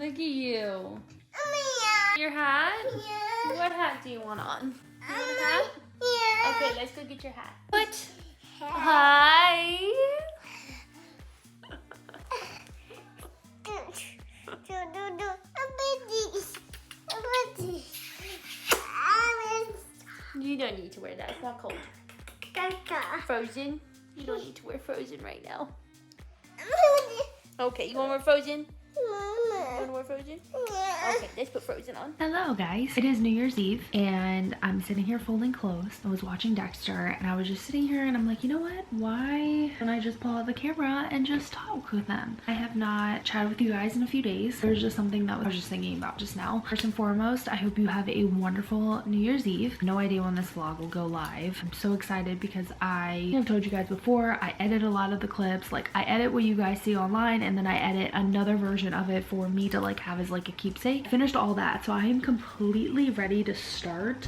Look at you. Your hat? Yeah. What hat do you want on? You want a hat? Yeah. Okay, let's go get your hat. What? Hi. You don't need to wear that. It's not cold. Frozen? You don't need to wear Frozen right now. Okay, you want to wear Frozen? You want to wear Frozen? Okay, let's put Frozen on. Hello guys, it is New Year's Eve and I'm sitting here folding clothes. I was watching Dexter and I was just sitting here and I'm like, you know what? Why don't I just pull out the camera and just talk with them? I have not chatted with you guys in a few days. There's just something that I was just thinking about just now. First and foremost, I hope you have a wonderful New Year's Eve. No idea when this vlog will go live. I'm so excited because I have told you guys before, I edit a lot of the clips. Like I edit what you guys see online and then I edit another version of it for me to like have as like a keepsake. I finished all that, so I am completely ready to start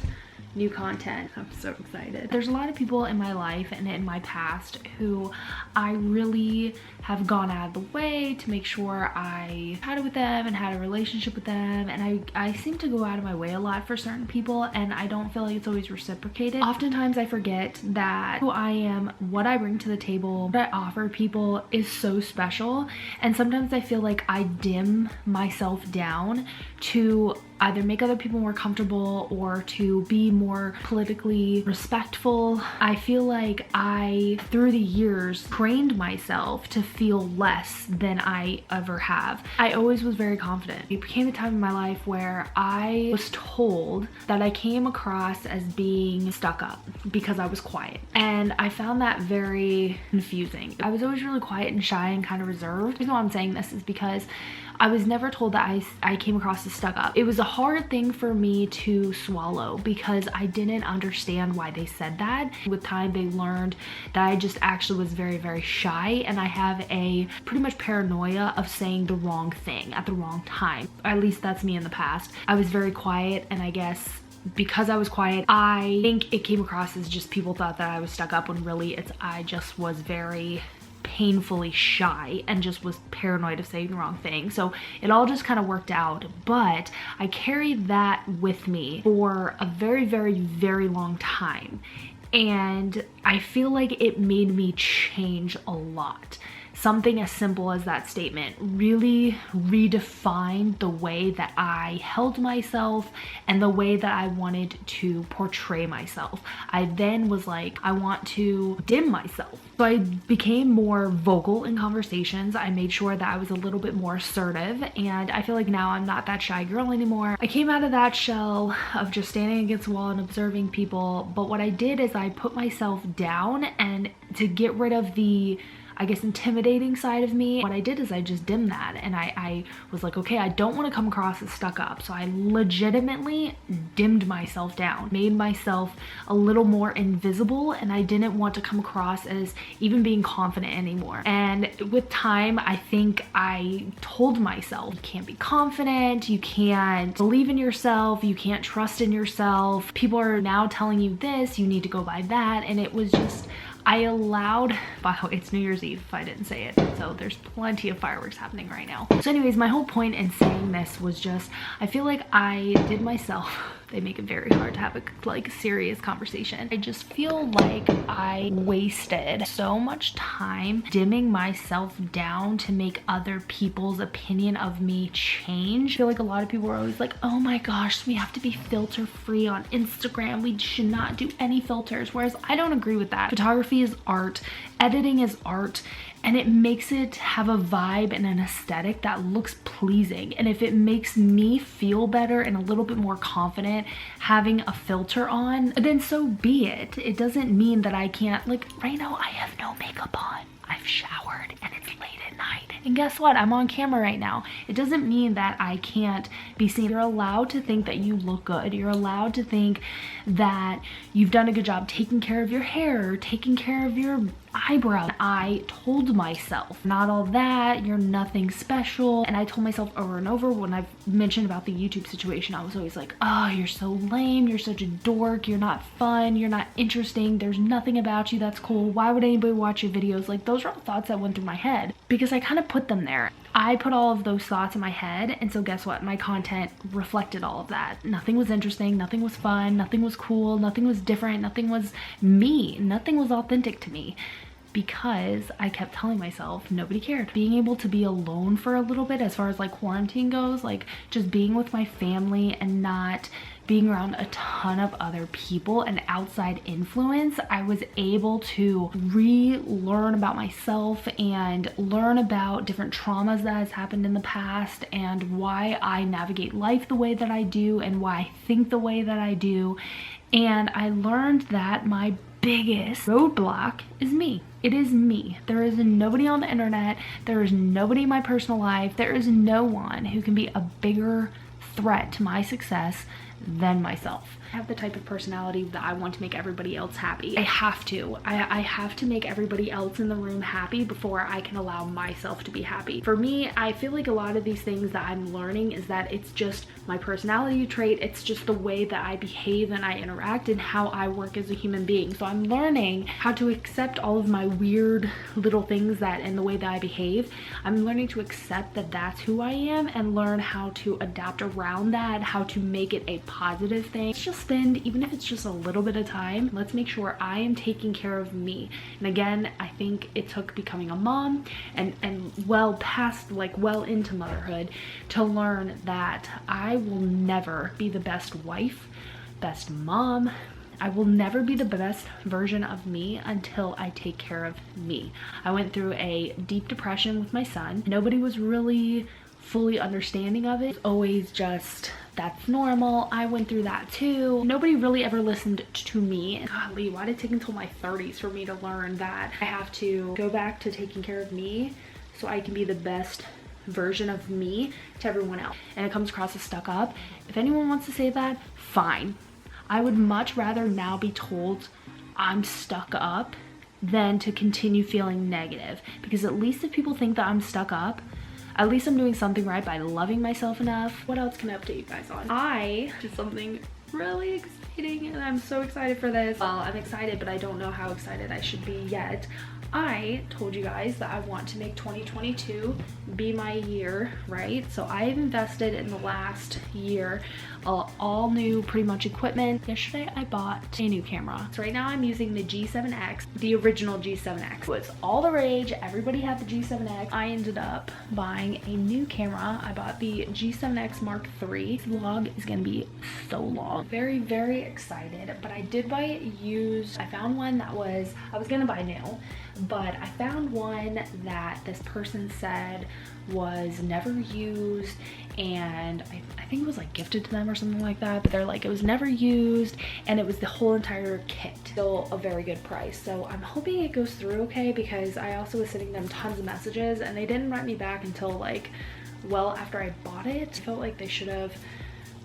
new content. I'm so excited. There's a lot of people in my life and in my past who I really have gone out of the way to make sure I chatted with them and had a relationship with them, and I seem to go out of my way a lot for certain people and I don't feel like it's always reciprocated. Oftentimes I forget that who I am, what I bring to the table, what I offer people is so special, and sometimes I feel like I dim myself down to either make other people more comfortable or to be more politically respectful. I feel like I, through the years, trained myself to feel less than I ever have. I always was very confident. It became a time in my life where I was told that I came across as being stuck up because I was quiet. And I found that very confusing. I was always really quiet and shy and kind of reserved. The reason why I'm saying this is because I was never told that I came across as stuck up. It was a hard thing for me to swallow because I didn't understand why they said that. With time, they learned that I just actually was very, very shy, and I have a pretty much paranoia of saying the wrong thing at the wrong time. At least that's me in the past. I was very quiet, and I guess because I was quiet, I think it came across as just people thought that I was stuck up when really I just was very painfully shy and just was paranoid of saying the wrong thing. So it all just kind of worked out, but I carried that with me for a very, very, very long time. And I feel like it made me change a lot. Something as simple as that statement really redefined the way that I held myself and the way that I wanted to portray myself. I then was like, I want to dim myself. So I became more vocal in conversations. I made sure that I was a little bit more assertive, and I feel like now I'm not that shy girl anymore. I came out of that shell of just standing against the wall and observing people, but what I did is I put myself down, and to get rid of the, I guess, intimidating side of me, what I did is I just dimmed that, and I was like, okay, I don't want to come across as stuck up, so I legitimately dimmed myself down, made myself a little more invisible, and I didn't want to come across as even being confident anymore. And with time, I think I told myself, you can't be confident, you can't believe in yourself, you can't trust in yourself, people are now telling you this, you need to go by that, and it was just, I allowed, by the way, it's New Year's Eve if I didn't say it, so there's plenty of fireworks happening right now. So anyways, my whole point in saying this was just, I feel like I did myself, they make it very hard to have a like serious conversation. I just feel like I wasted so much time dimming myself down to make other people's opinion of me change. I feel like a lot of people are always like, oh my gosh, we have to be filter free on Instagram. We should not do any filters. Whereas I don't agree with that. Photography is art, editing is art, and it makes it have a vibe and an aesthetic that looks pleasing. And if it makes me feel better and a little bit more confident having a filter on, then so be it. It doesn't mean that I can't, like right now I have no makeup on. I've showered and it's late at night. And guess what? I'm on camera right now. It doesn't mean that I can't be seen. You're allowed to think that you look good. You're allowed to think that you've done a good job taking care of your hair, taking care of your eyebrows. I told myself, not all that, you're nothing special. And I told myself over and over when I've mentioned about the YouTube situation, I was always like, oh, you're so lame, you're such a dork, you're not fun, you're not interesting, there's nothing about you that's cool, why would anybody watch your videos? Like those are all thoughts that went through my head because I kind of put them there. I put all of those thoughts in my head, and so guess what? My content reflected all of that. Nothing was interesting, nothing was fun, nothing was cool, nothing was different, nothing was me, nothing was authentic to me. Because I kept telling myself nobody cared. Being able to be alone for a little bit as far as like quarantine goes, like just being with my family and not being around a ton of other people and outside influence, I was able to relearn about myself and learn about different traumas that has happened in the past and why I navigate life the way that I do and why I think the way that I do. And I learned that my biggest roadblock is me. It is me. There is nobody on the internet. There is nobody in my personal life. There is no one who can be a bigger threat to my success than myself. I have the type of personality that I want to make everybody else happy. I have to. I have to make everybody else in the room happy before I can allow myself to be happy. For me, I feel like a lot of these things that I'm learning is that it's just my personality trait. It's just the way that I behave and I interact and how I work as a human being. So I'm learning how to accept all of my weird little things that and the way that I behave. I'm learning to accept that that's who I am and learn how to adapt around that, how to make it a positive thing. Let's just spend, even if it's just a little bit of time, let's make sure I am taking care of me. And again, I think it took becoming a mom and well past, like well into motherhood, to learn that I will never be the best wife, best mom. I will never be the best version of me until I take care of me. I went through a deep depression with my son. Nobody was really fully understanding of it. It was always just, that's normal. I went through that too. Nobody really ever listened to me. And golly, why did it take until my 30s for me to learn that I have to go back to taking care of me so I can be the best version of me to everyone else? And it comes across as stuck up. If anyone wants to say that, fine. I would much rather now be told I'm stuck up than to continue feeling negative, because at least if people think that I'm stuck up, at least I'm doing something right by loving myself enough. What else can I update you guys on? I did something really exciting and I'm so excited for this. Well, I'm excited, but I don't know how excited I should be yet. I told you guys that I want to make 2022 be my year, right? So I've invested in the last year all new pretty much equipment. Yesterday I bought a new camera. So right now I'm using the G7X, the original G7X. So it's all the rage. Everybody had the G7X. I ended up buying a new camera. I bought the G7X Mark III. This vlog is gonna be so long. Very, very excited, but I did buy it used. I found one that I was gonna buy new, but I found one that this person said was never used, and I think it was like gifted to them or something like that, but they're like, it was never used and it was the whole entire kit. Still a very good price. So I'm hoping it goes through okay, because I also was sending them tons of messages and they didn't write me back until like well after I bought it. I felt like they should have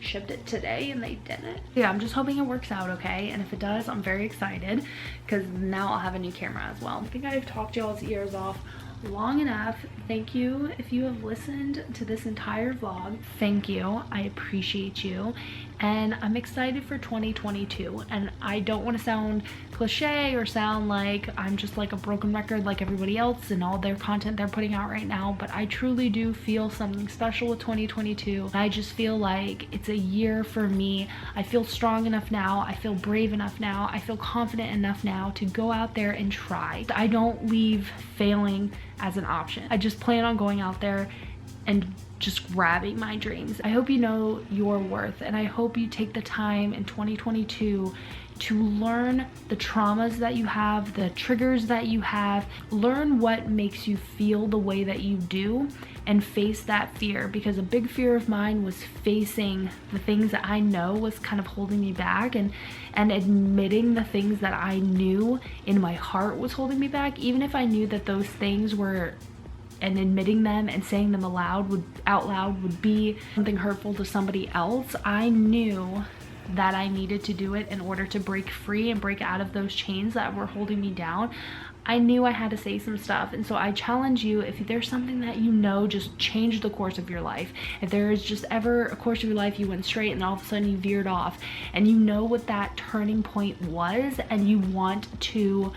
shipped it today and they didn't. Yeah, I'm just hoping it works out okay, and if it does, I'm very excited because now I'll have a new camera as well. I think I've talked y'all's ears off long enough. Thank you if you have listened to this entire vlog. Thank you. I appreciate you, and I'm excited for 2022. And I don't want to sound cliche or sound like I'm just like a broken record like everybody else and all their content they're putting out right now, but I truly do feel something special with 2022. I just feel like it's a year for me. I feel strong enough now. I feel brave enough now. I feel confident enough now to go out there and try. I don't leave failing as an option. I just plan on going out there and just grabbing my dreams. I hope you know your worth, and I hope you take the time in 2022 to learn the traumas that you have, the triggers that you have, learn what makes you feel the way that you do, and face that fear. Because a big fear of mine was facing the things that I know was kind of holding me back, and admitting the things that I knew in my heart was holding me back, even if I knew that those things were, and admitting them and saying them out loud would be something hurtful to somebody else. I knew that I needed to do it in order to break free and break out of those chains that were holding me down. I knew I had to say some stuff, and so I challenge you, if there's something that you know just changed the course of your life, if there is just ever a course of your life you went straight and all of a sudden you veered off, and you know what that turning point was, and you want to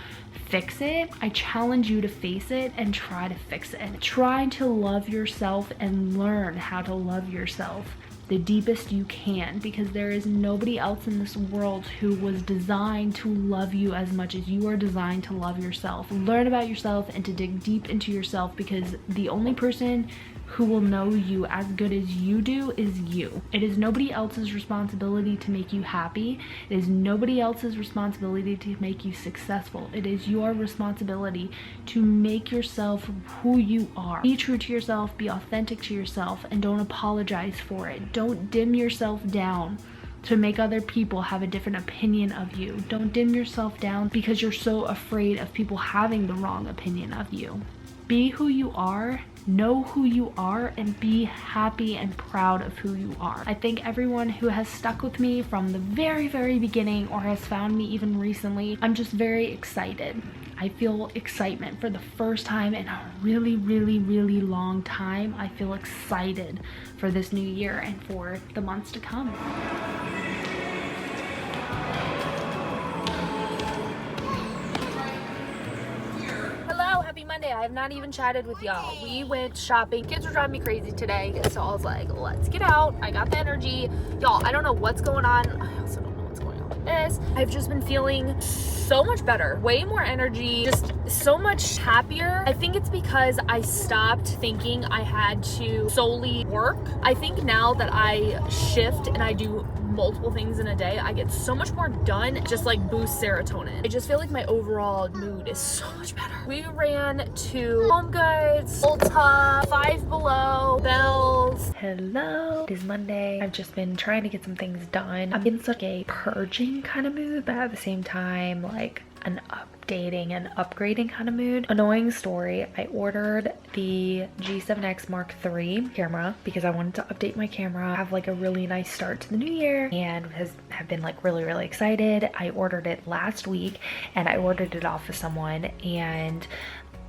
fix it, I challenge you to face it and try to fix it. Try to love yourself and learn how to love yourself the deepest you can, because there is nobody else in this world who was designed to love you as much as you are designed to love yourself. Learn about yourself and to dig deep into yourself, because the only person who will know you as good as you do is you. It is nobody else's responsibility to make you happy. It is nobody else's responsibility to make you successful. It is your responsibility to make yourself who you are. Be true to yourself, be authentic to yourself, and don't apologize for it. Don't dim yourself down to make other people have a different opinion of you. Don't dim yourself down because you're so afraid of people having the wrong opinion of you. Be who you are, know who you are, and be happy and proud of who you are. I thank everyone who has stuck with me from the very, very beginning or has found me even recently. I'm just very excited. I feel excitement for the first time in a really, really, really long time. I feel excited for this new year and for the months to come. Happy Monday. I have not even chatted with y'all. We went shopping. Kids were driving me crazy today, so I was like, let's get out. I got the energy. Y'all, I don't know what's going on. I also don't know what's going on with this. I've just been feeling so much better, way more energy, just so much happier. I think it's because I stopped thinking I had to solely work. I think now that I shift and I do multiple things in a day, I get so much more done. Just like boost serotonin. I just feel like my overall mood is so much better. We ran to Home Goods, Ulta, Five Below, Bells. Hello, it is Monday. I've just been trying to get some things done. I'm in such a purging kind of mood, but at the same time like an updating and upgrading kind of mood. Annoying story, I ordered the G7X Mark III camera because I wanted to update my camera, have like a really nice start to the new year, and have been like really, really excited. I ordered it last week and I ordered it off of someone, and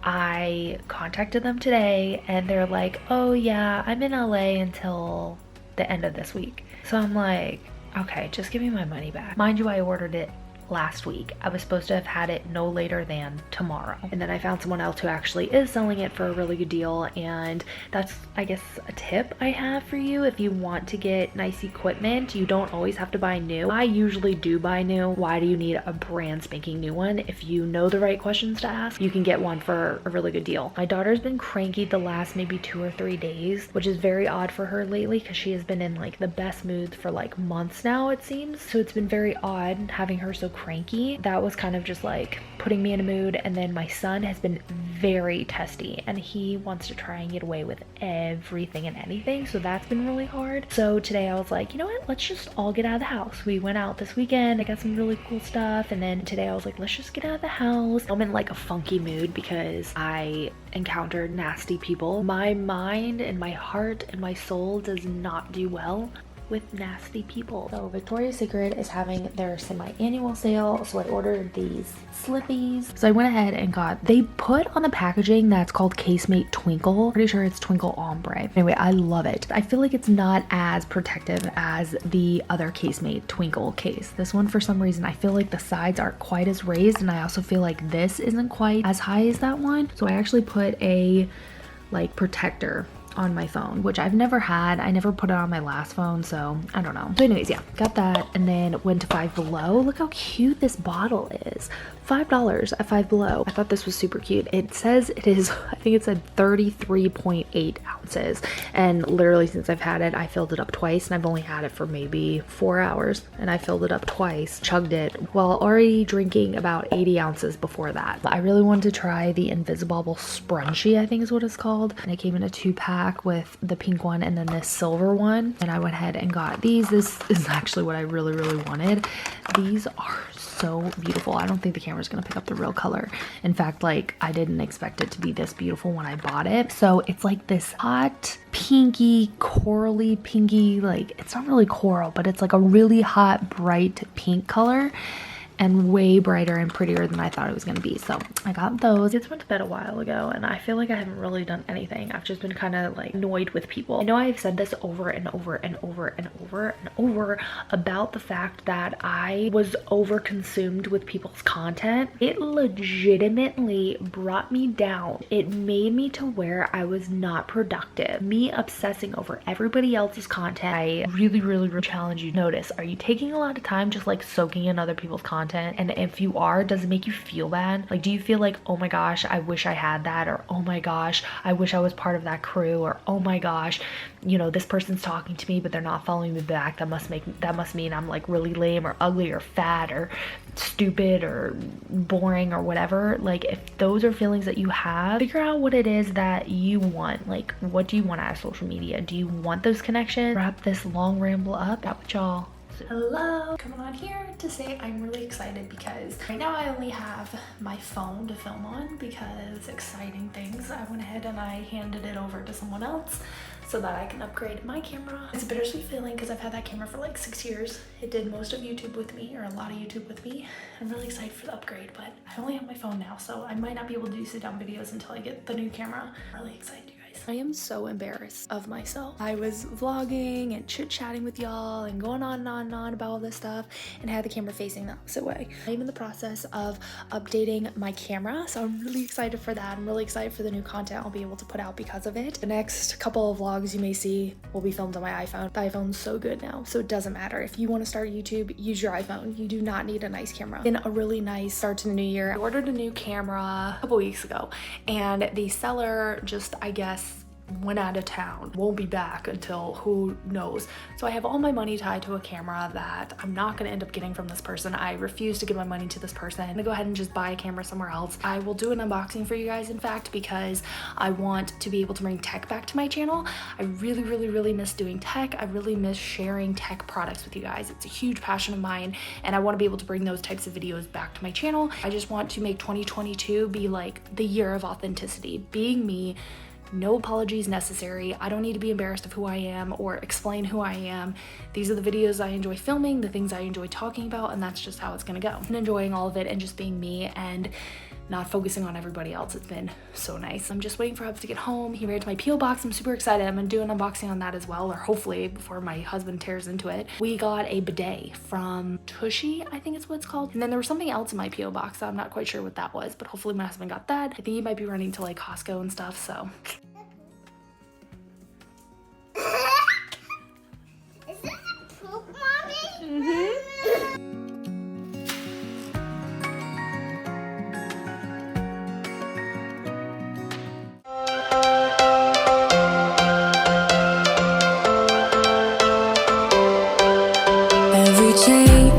I contacted them today and they're like, oh yeah, I'm in LA until the end of this week. So I'm like, okay, just give me my money back. Mind you, I ordered it last week. I was supposed to have had it no later than tomorrow, and then I found someone else who actually is selling it for a really good deal. And that's, I guess, a tip I have for you. If you want to get nice equipment, you don't always have to buy new. I usually do buy new. Why do you need a brand spanking new one? If you know the right questions to ask, you can get one for a really good deal. My daughter's been cranky the last maybe 2 or 3 days, which is very odd for her lately because she has been in like the best moods for like months now, it seems. So it's been very odd having her so cranky. That was kind of just like putting me in a mood. And then my son has been very testy and he wants to try and get away with everything and anything, so that's been really hard. So today I was like, you know what, let's just all get out of the house. We went out this weekend, I got some really cool stuff, and then today I was like, let's just get out of the house. I'm in like a funky mood because I encountered nasty people. My mind and my heart and my soul does not do well with nasty people. So Victoria's Secret is having their semi-annual sale, so I ordered these slippies. So I went ahead and they put on the packaging that's called Casemate Twinkle. Pretty sure it's Twinkle Ombre. Anyway, I love it. I feel like it's not as protective as the other Casemate Twinkle case. This one, for some reason, I feel like the sides aren't quite as raised, and I also feel like this isn't quite as high as that one. So I actually put a like protector on my phone, which I've never had. I never put it on my last phone, so I don't know. So anyways, yeah, got that, and then went to Five Below. Look how cute this bottle is. $5 at Five Below. I thought this was super cute. It says it is, I think it said 33.8 ounces, and literally since I've had it, I filled it up twice, and I've only had it for maybe 4 hours, and I filled it up twice, chugged it, while already drinking about 80 ounces before that. I really wanted to try the Invisible Scrunchie, I think is what it's called, and it came in a 2-pack with the pink one and then this silver one, and I went ahead and got these. This is actually what I really, really wanted. These are so beautiful. I don't think the camera's gonna pick up the real color. In fact, like, I didn't expect it to be this beautiful when I bought it. So it's like this hot pinky, corally pinky, like, it's not really coral, but it's like a really hot bright pink color. and way brighter and prettier than I thought it was going to be. So I got those. I just went to bed a while ago and I feel like I haven't really done anything. I've just been kind of like annoyed with people. I know I've said this over and over and over and over and over about the fact that I was over consumed with people's content. It legitimately brought me down. It made me to where I was not productive. Me obsessing over everybody else's content. I really challenge you to notice, are you taking a lot of time just like soaking in other people's content? And if you are, does it make you feel bad? Like, do you feel like, oh my gosh, I wish I had that, or oh my gosh, I wish I was part of that crew, or oh my gosh, you know, this person's talking to me but they're not following me back, that must mean I'm like really lame or ugly or fat or stupid or boring or whatever. Like, if those are feelings that you have, figure out what it is that you want. Like, what do you want out of social media? Do you want those connections? Wrap this long ramble up with y'all. Hello, coming on here to say I'm really excited because right now I only have my phone to film on because exciting things. I went ahead and I handed it over to someone else so that I can upgrade my camera. It's a bittersweet feeling because I've had that camera for like 6 years. It did most of YouTube with me, or a lot of YouTube with me. I'm really excited for the upgrade, but I only have my phone now, so I might not be able to do sit-down videos until I get the new camera. I'm really excited, you guys. I am so embarrassed of myself. I was vlogging and chit-chatting with y'all and going on and on and on about all this stuff and had the camera facing the opposite way. I'm in the process of updating my camera, so I'm really excited for that. I'm really excited for the new content I'll be able to put out because of it. The next couple of vlogs you may see will be filmed on my iPhone. The iPhone's so good now, so it doesn't matter. If you want to start YouTube, use your iPhone. You do not need a nice camera. It's been a really nice start to the new year. I ordered a new camera a couple weeks ago and the seller just, I guess, went out of town, won't be back until who knows. So I have all my money tied to a camera that I'm not going to end up getting from this person. I refuse to give my money to this person. I'm gonna go ahead and just buy a camera somewhere else. I will do an unboxing for you guys, in fact, because I want to be able to bring tech back to my channel. I really miss doing tech. I really miss sharing tech products with you guys. It's a huge passion of mine and I want to be able to bring those types of videos back to my channel. I just want to make 2022 be like the year of authenticity, being me. No apologies necessary. I don't need to be embarrassed of who I am or explain who I am. These are the videos I enjoy filming, the things I enjoy talking about, and that's just how it's gonna go. I'm enjoying all of it and just being me and not focusing on everybody else. It's been so nice. I'm just waiting for Ives to get home. He ran to my P.O. box. I'm super excited. I'm gonna do an unboxing on that as well, or hopefully before my husband tears into it. We got a bidet from Tushy, I think it's what it's called. And then there was something else in my P.O. box that I'm not quite sure what that was, but hopefully my husband got that. I think he might be running to like Costco and stuff, so. Is this a poop, Mommy? Every change